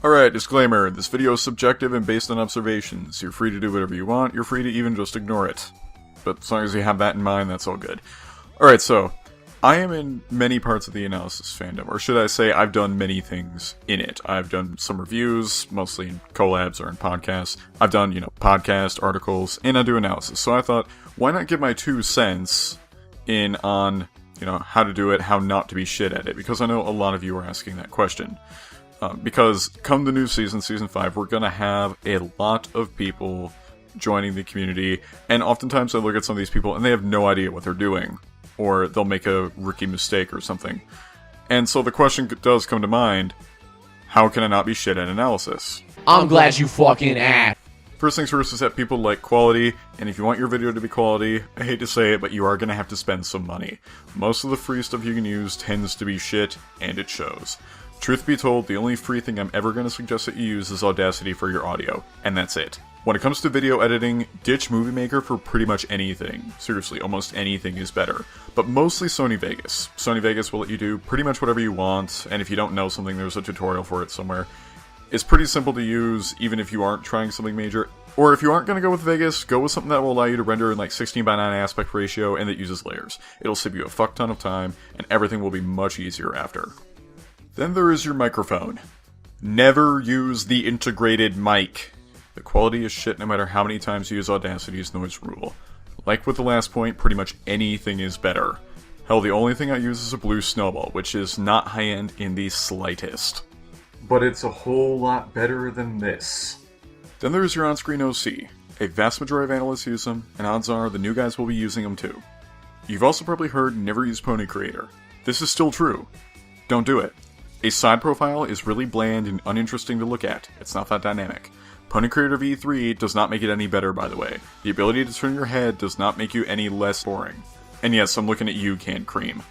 Alright, disclaimer, this video is subjective and based on observations. You're free to do whatever you want, you're free to even just ignore it. But as long as you have that in mind, that's all good. Alright, so, I am in many parts of the analysis fandom, or should I say, I've done many things in it. I've done some reviews, mostly in collabs or in podcasts. I've done, podcast articles, and I do analysis. So I thought, why not give my 2 cents in on, how to do it, how not to be shit at it, because I know a lot of you are asking that question. Because come the new season, Season 5, we're gonna have a lot of people joining the community, and oftentimes I look at some of these people and they have no idea what they're doing, or they'll make a rookie mistake or something. And so the question does come to mind, how can I not be shit at analysis? I'm glad you fucking asked. First things first is that people like quality, and if you want your video to be quality, I hate to say it, but you are gonna have to spend some money. Most of the free stuff you can use tends to be shit, and it shows. Truth be told, the only free thing I'm ever going to suggest that you use is Audacity for your audio, and that's it. When it comes to video editing, ditch Movie Maker for pretty much anything. Seriously, almost anything is better. But mostly Sony Vegas. Sony Vegas will let you do pretty much whatever you want, and if you don't know something, there's a tutorial for it somewhere. It's pretty simple to use, even if you aren't trying something major. Or if you aren't going to go with Vegas, go with something that will allow you to render in like 16:9 aspect ratio and that uses layers. It'll save you a fuck ton of time, and everything will be much easier after. Then there is your microphone. Never use the integrated mic. The quality is shit no matter how many times you use Audacity's noise rule. Like with the last point, pretty much anything is better. Hell, the only thing I use is a Blue Snowball, which is not high-end in the slightest. But it's a whole lot better than this. Then there's your on-screen OC. A vast majority of analysts use them, and odds are the new guys will be using them too. You've also probably heard never use Pony Creator. This is still true. Don't do it. A side profile is really bland and uninteresting to look at. It's not that dynamic. Pony Creator V3 does not make it any better, by the way. The ability to turn your head does not make you any less boring. And yes, I'm looking at you, Canned Cream.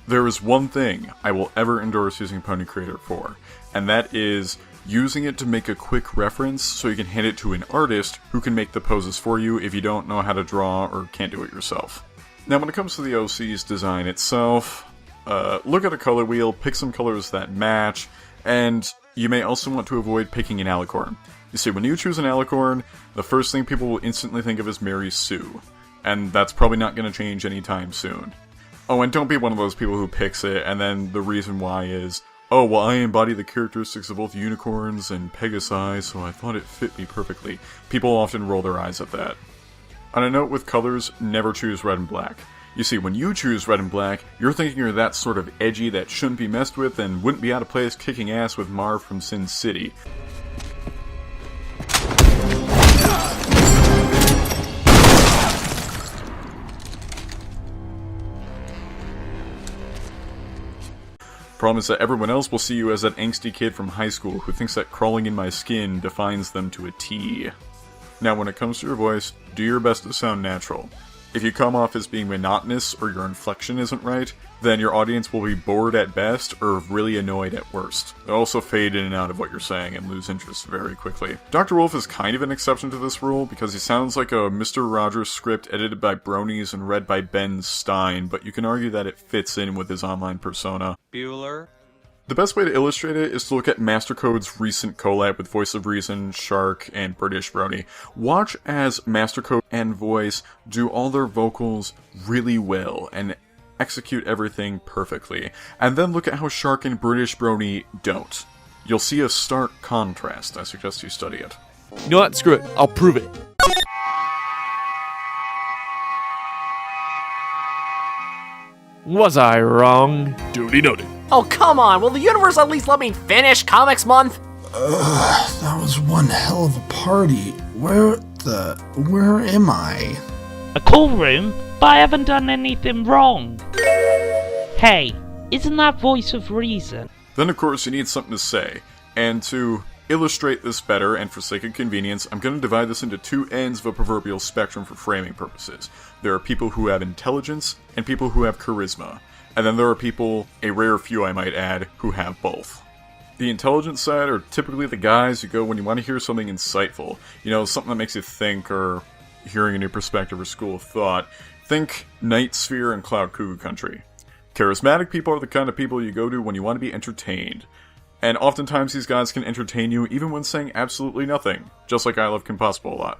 There is one thing I will ever endorse using Pony Creator for, and that is using it to make a quick reference so you can hand it to an artist who can make the poses for you if you don't know how to draw or can't do it yourself. Now, when it comes to the OC's design itself, look at a color wheel, pick some colors that match, and you may also want to avoid picking an Alicorn. You see, when you choose an Alicorn, the first thing people will instantly think of is Mary Sue, and that's probably not going to change anytime soon. Oh, and don't be one of those people who picks it, and then the reason why is, oh, well, I embody the characteristics of both unicorns and Pegasi, so I thought it fit me perfectly. People often roll their eyes at that. On a note with colors, never choose red and black. You see, when you choose red and black, you're thinking you're that sort of edgy that shouldn't be messed with and wouldn't be out of place kicking ass with Mare from Sin City. Problem is that everyone else will see you as that angsty kid from high school who thinks that crawling in my skin defines them to a T. Now, when it comes to your voice, do your best to sound natural. If you come off as being monotonous or your inflection isn't right, then your audience will be bored at best or really annoyed at worst. They'll also fade in and out of what you're saying and lose interest very quickly. Dr. Wolf is kind of an exception to this rule because he sounds like a Mr. Rogers script edited by Bronies and read by Ben Stein, but you can argue that it fits in with his online persona. Bueller. The best way to illustrate it is to look at Mastercode's recent collab with Voice of Reason, Shark, and British Brony. Watch as Mastercode and Voice do all their vocals really well and execute everything perfectly. And then look at how Shark and British Brony don't. You'll see a stark contrast. I suggest you study it. You know what? Screw it. I'll prove it. Was I wrong? Duly noted. Oh, come on, will the universe at least let me finish Comics Month? That was one hell of a party. Where am I? A cool room, but I haven't done anything wrong. Hey, isn't that Voice of Reason? Then of course you need something to say, and to illustrate this better, and for sake of convenience, I'm going to divide this into 2 ends of a proverbial spectrum for framing purposes. There are people who have intelligence, and people who have charisma. And then there are people, a rare few I might add, who have both. The intelligence side are typically the guys who go when you want to hear something insightful. Something that makes you think, or hearing a new perspective or school of thought. Think Nightsphere and CloudCuckooCountry. Charismatic people are the kind of people you go to when you want to be entertained. And oftentimes these guys can entertain you even when saying absolutely nothing, just like Ilovekimpossiblealot.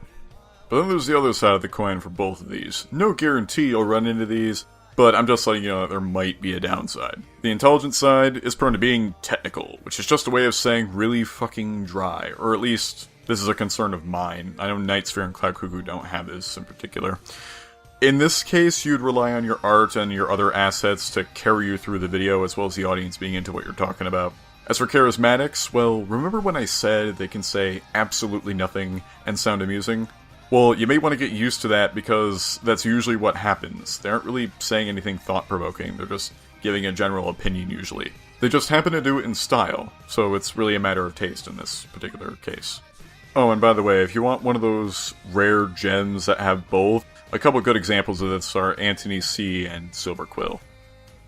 But then there's the other side of the coin for both of these. No guarantee you'll run into these, but I'm just letting you know that there might be a downside. The intelligent side is prone to being technical, which is just a way of saying really fucking dry, or at least this is a concern of mine. I know Nightsphere and CloudCuckoo don't have this in particular. In this case, you'd rely on your art and your other assets to carry you through the video, as well as the audience being into what you're talking about. As for charismatics, well, remember when I said they can say absolutely nothing and sound amusing? Well, you may want to get used to that because that's usually what happens. They aren't really saying anything thought-provoking, they're just giving a general opinion usually. They just happen to do it in style, so it's really a matter of taste in this particular case. Oh, and by the way, if you want one of those rare gems that have both, a couple good examples of this are Antony C and Silver Quill.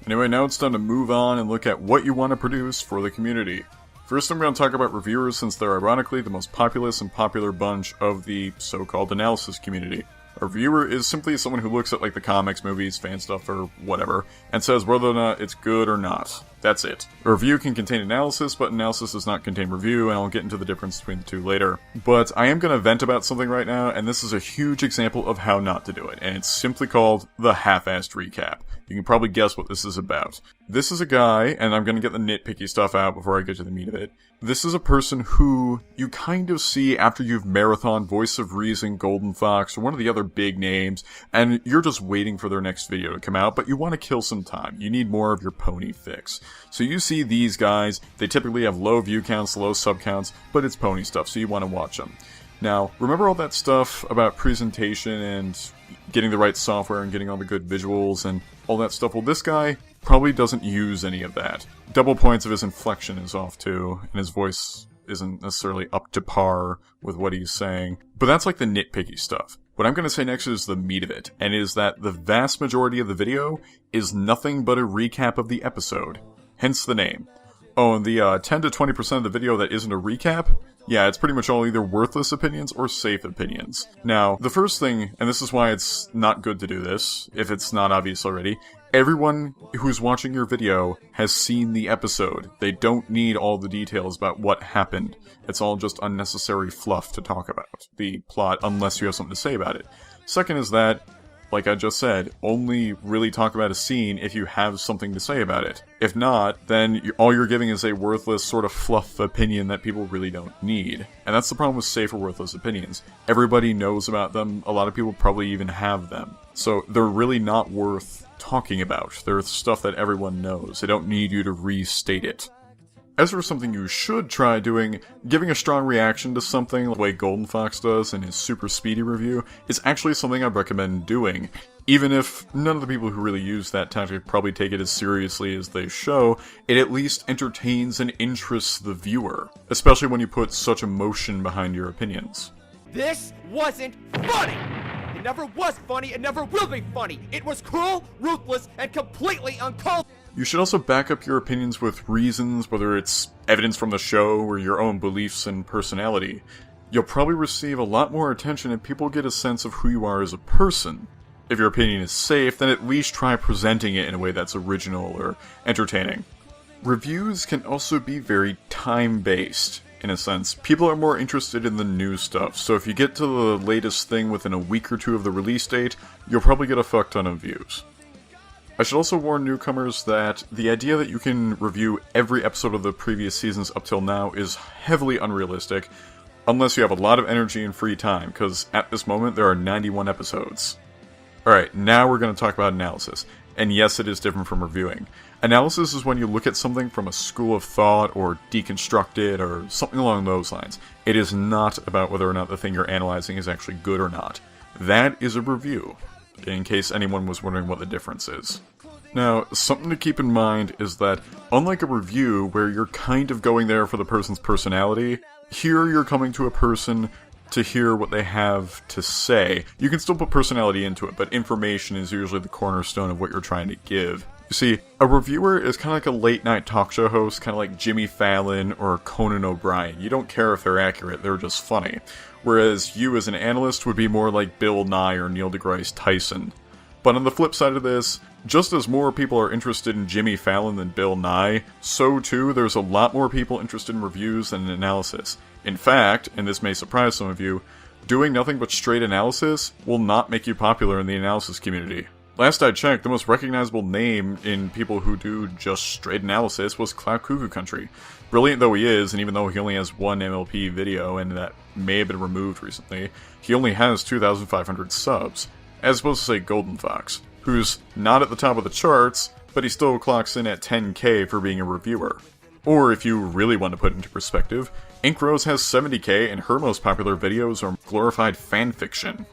Anyway, now it's time to move on and look at what you want to produce for the community. First, I'm going to talk about reviewers since they're ironically the most populous and popular bunch of the so-called analysis community. A reviewer is simply someone who looks at like the comics, movies, fan stuff, or whatever, and says whether or not it's good or not. That's it. A review can contain analysis, but analysis does not contain review, and I'll get into the difference between the two later. But I am going to vent about something right now, and this is a huge example of how not to do it, and it's simply called the half-assed recap. You can probably guess what this is about. This is a guy, and I'm going to get the nitpicky stuff out before I get to the meat of it. This is a person who you kind of see after you've marathoned Voice of Reason, Golden Fox, or one of the other big names, and you're just waiting for their next video to come out, but you want to kill some time. You need more of your pony fix. So you see these guys, they typically have low view counts, low sub counts, but it's pony stuff, so you want to watch them. Now, remember all that stuff about presentation and getting the right software and getting all the good visuals and all that stuff? Well, this guy probably doesn't use any of that. Double points of his inflection is off too, and his voice isn't necessarily up to par with what he's saying. But that's like the nitpicky stuff. What I'm going to say next is the meat of it, and is that the vast majority of the video is nothing but a recap of the episode. Hence the name. Oh, and the 10 to 20% of the video that isn't a recap? Yeah, it's pretty much all either worthless opinions or safe opinions. Now, the first thing, and this is why it's not good to do this, if it's not obvious already, everyone who's watching your video has seen the episode. They don't need all the details about what happened. It's all just unnecessary fluff to talk about the plot, unless you have something to say about it. Second is that, like I just said, only really talk about a scene if you have something to say about it. If not, then all you're giving is a worthless sort of fluff opinion that people really don't need. And that's the problem with safe or worthless opinions. Everybody knows about them, a lot of people probably even have them. So they're really not worth talking about. They're stuff that everyone knows. They don't need you to restate it. As for something you should try doing, giving a strong reaction to something the way Golden Fox does in his super speedy review is actually something I recommend doing. Even if none of the people who really use that tactic probably take it as seriously as they show, it at least entertains and interests the viewer, especially when you put such emotion behind your opinions. This wasn't funny! It never was funny, it never will be funny! It was cruel, ruthless, and completely uncalled. You should also back up your opinions with reasons, whether it's evidence from the show or your own beliefs and personality. You'll probably receive a lot more attention if people get a sense of who you are as a person. If your opinion is safe, then at least try presenting it in a way that's original or entertaining. Reviews can also be very time-based, in a sense. People are more interested in the new stuff, so if you get to the latest thing within a week or two of the release date, you'll probably get a fuck ton of views. I should also warn newcomers that the idea that you can review every episode of the previous seasons up till now is heavily unrealistic, unless you have a lot of energy and free time, because at this moment there are 91 episodes. Alright, now we're going to talk about analysis, and yes, it is different from reviewing. Analysis is when you look at something from a school of thought, or deconstruct it, or something along those lines. It is not about whether or not the thing you're analyzing is actually good or not. That is a review, in case anyone was wondering what the difference is. Now, something to keep in mind is that, unlike a review where you're kind of going there for the person's personality, here you're coming to a person to hear what they have to say. You can still put personality into it, but information is usually the cornerstone of what you're trying to give. You see, a reviewer is kind of like a late-night talk show host, kind of like Jimmy Fallon or Conan O'Brien. You don't care if they're accurate, they're just funny. Whereas you as an analyst would be more like Bill Nye or Neil deGrasse Tyson. But on the flip side of this, Just as more people are interested in Jimmy Fallon than Bill Nye, so too there's a lot more people interested in reviews than in analysis. In fact, and this may surprise some of you, doing nothing but straight analysis will not make you popular in the analysis community. Last I checked, the most recognizable name in people who do just straight analysis was CloudCuckooCountry. Brilliant though he is, and even though he only has one MLP video, and that may have been removed recently, he only has 2,500 subs, as opposed to say Golden Fox, who's not at the top of the charts, but he still clocks in at 10k for being a reviewer. Or if you really want to put it into perspective, InkRose has 70k and her most popular videos are glorified fanfiction.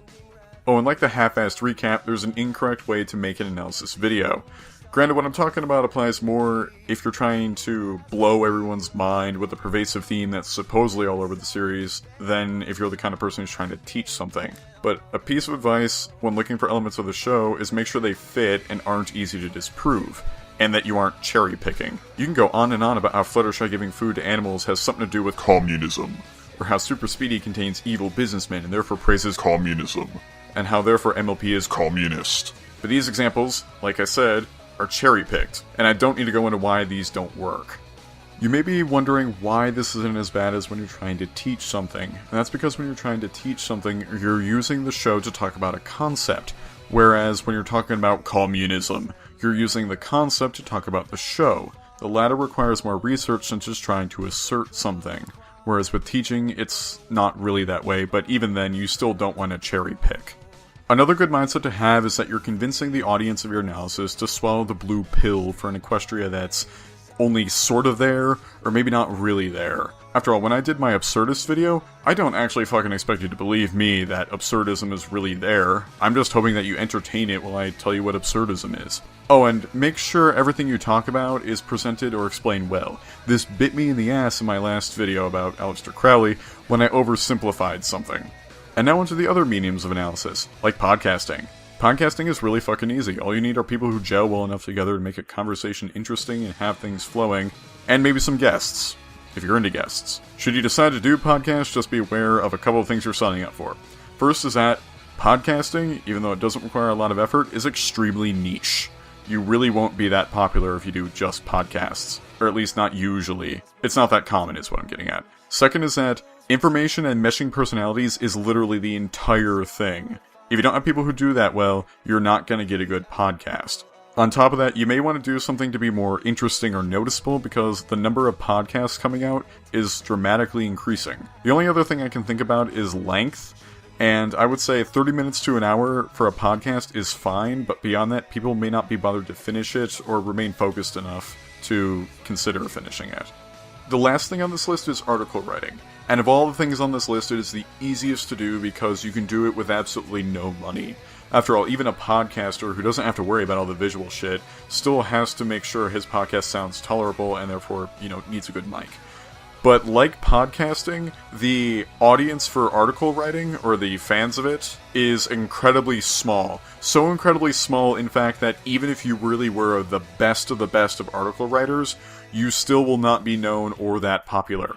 Oh, and like the half-assed recap, there's an incorrect way to make an analysis video. Granted, what I'm talking about applies more if you're trying to blow everyone's mind with a pervasive theme that's supposedly all over the series, than if you're the kind of person who's trying to teach something. But a piece of advice when looking for elements of the show is make sure they fit and aren't easy to disprove, and that you aren't cherry-picking. You can go on and on about how Fluttershy giving food to animals has something to do with communism, or how Super Speedy contains evil businessmen and therefore praises communism, and how therefore MLP is communist. But these examples, like I said, are cherry-picked, and I don't need to go into why these don't work. You may be wondering why this isn't as bad as when you're trying to teach something, and that's because when you're trying to teach something, you're using the show to talk about a concept, whereas when you're talking about communism, you're using the concept to talk about the show. The latter requires more research than just trying to assert something, whereas with teaching, it's not really that way, but even then, you still don't want to cherry-pick. Another good mindset to have is that you're convincing the audience of your analysis to swallow the blue pill for an Equestria that's only sort of there, or maybe not really there. After all, when I did my absurdist video, I don't actually fucking expect you to believe me that absurdism is really there. I'm just hoping that you entertain it while I tell you what absurdism is. Oh, and make sure everything you talk about is presented or explained well. This bit me in the ass in my last video about Aleister Crowley when I oversimplified something. And now onto the other mediums of analysis, like podcasting. Podcasting is really fucking easy. All you need are people who gel well enough together to make a conversation interesting and have things flowing, and maybe some guests, if you're into guests. Should you decide to do podcasts, just be aware of a couple of things you're signing up for. First is that podcasting, even though it doesn't require a lot of effort, is extremely niche. You really won't be that popular if you do just podcasts. Or at least not usually. It's not that common is what I'm getting at. Second is that information and meshing personalities is literally the entire thing. If you don't have people who do that well, you're not going to get a good podcast. On top of that, you may want to do something to be more interesting or noticeable because the number of podcasts coming out is dramatically increasing. The only other thing I can think about is length, and I would say 30 minutes to an hour for a podcast is fine, but beyond that, people may not be bothered to finish it or remain focused enough to consider finishing it. The last thing on this list is article writing. And of all the things on this list, it is the easiest to do because you can do it with absolutely no money. After all, even a podcaster who doesn't have to worry about all the visual shit still has to make sure his podcast sounds tolerable and therefore, needs a good mic. But like podcasting, the audience for article writing, or the fans of it, is incredibly small. So incredibly small, in fact, that even if you really were the best of article writers, you still will not be known or that popular.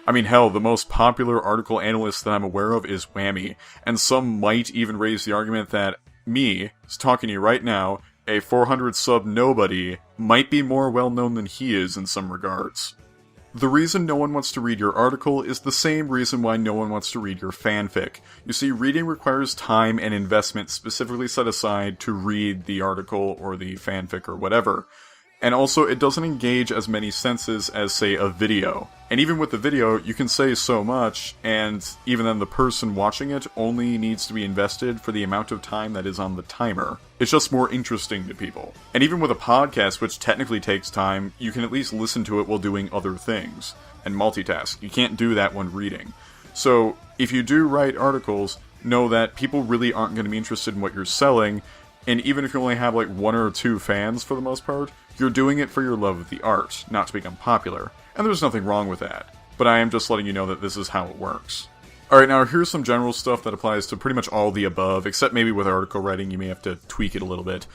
I mean, hell, the most popular article analyst that I'm aware of is Whammy, and some might even raise the argument that me, talking to you right now, a 400 sub nobody, might be more well known than he is in some regards. The reason no one wants to read your article is the same reason why no one wants to read your fanfic. You see, reading requires time and investment specifically set aside to read the article or the fanfic or whatever. And also, it doesn't engage as many senses as, say, a video. And even with the video, you can say so much, and even then the person watching it only needs to be invested for the amount of time that is on the timer. It's just more interesting to people. And even with a podcast, which technically takes time, you can at least listen to it while doing other things, and multitask. You can't do that when reading. So, if you do write articles, know that people really aren't going to be interested in what you're selling, and even if you only have like 1 or 2 fans for the most part, you're doing it for your love of the art, not to become popular. And there's nothing wrong with that. But I am just letting you know that this is how it works. Alright, now here's some general stuff that applies to pretty much all the above, except maybe with article writing you may have to tweak it a little bit.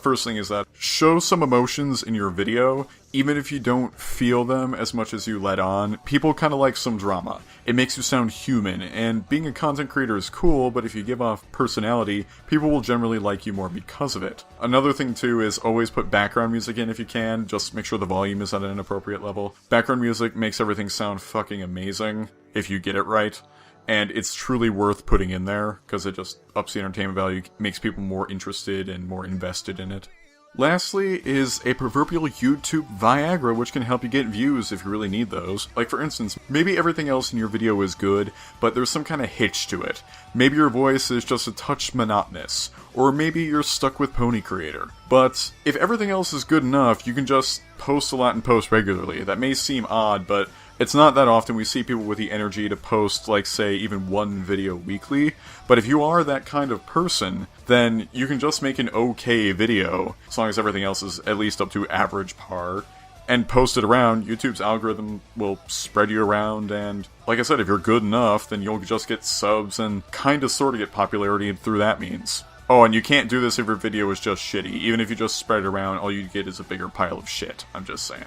First thing is that show some emotions in your video, even if you don't feel them as much as you let on. People kind of like some drama. It makes you sound human, and being a content creator is cool, but if you give off personality, people will generally like you more because of it. Another thing too is always put background music in if you can, just make sure the volume is at an appropriate level. Background music makes everything sound fucking amazing, if you get it right. And it's truly worth putting in there, because it just ups the entertainment value, makes people more interested and more invested in it. Lastly is a proverbial YouTube Viagra, which can help you get views if you really need those. Like for instance, maybe everything else in your video is good, but there's some kind of hitch to it. Maybe your voice is just a touch monotonous, or maybe you're stuck with Pony Creator. But if everything else is good enough, you can just post a lot and post regularly. That may seem odd, but it's not that often we see people with the energy to post, like, say, even one video weekly. But if you are that kind of person, then you can just make an okay video, as long as everything else is at least up to average par, and post it around. YouTube's algorithm will spread you around, and like I said, if you're good enough, then you'll just get subs and kinda sorta get popularity through that means. Oh, and you can't do this if your video is just shitty. Even if you just spread it around, all you get is a bigger pile of shit. I'm just saying.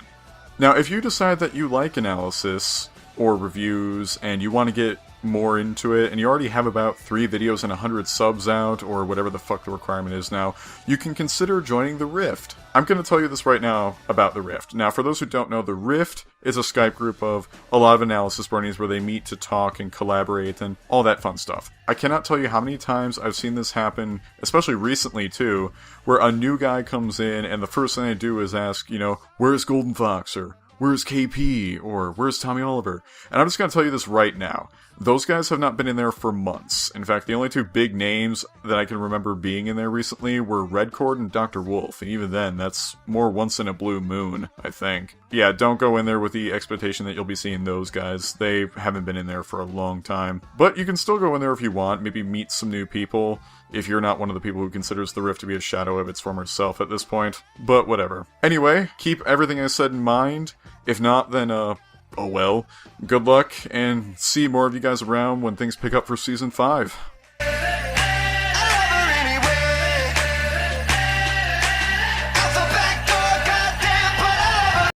Now, if you decide that you like analysis or reviews and you want to get more into it, and you already have about 3 videos and 100 subs out, or whatever the fuck the requirement is now, you can consider joining the Rift. I'm going to tell you this right now about the Rift. Now, for those who don't know, the Rift is a Skype group of a lot of analysis bronies where they meet to talk and collaborate and all that fun stuff. I cannot tell you how many times I've seen this happen, especially recently too, where a new guy comes in and the first thing they do is ask, you know, where's Golden Fox, or where's KP, or where's Tommy Oliver? And I'm just going to tell you this right now. Those guys have not been in there for months. In fact, the only 2 big names that I can remember being in there recently were Redcord and Dr. Wolf, and even then, that's more once in a blue moon, I think. Yeah, don't go in there with the expectation that you'll be seeing those guys. They haven't been in there for a long time. But you can still go in there if you want, maybe meet some new people, if you're not one of the people who considers the Rift to be a shadow of its former self at this point. But whatever. Anyway, keep everything I said in mind. If not, then, oh well. Good luck, and see more of you guys around when things pick up for Season 5.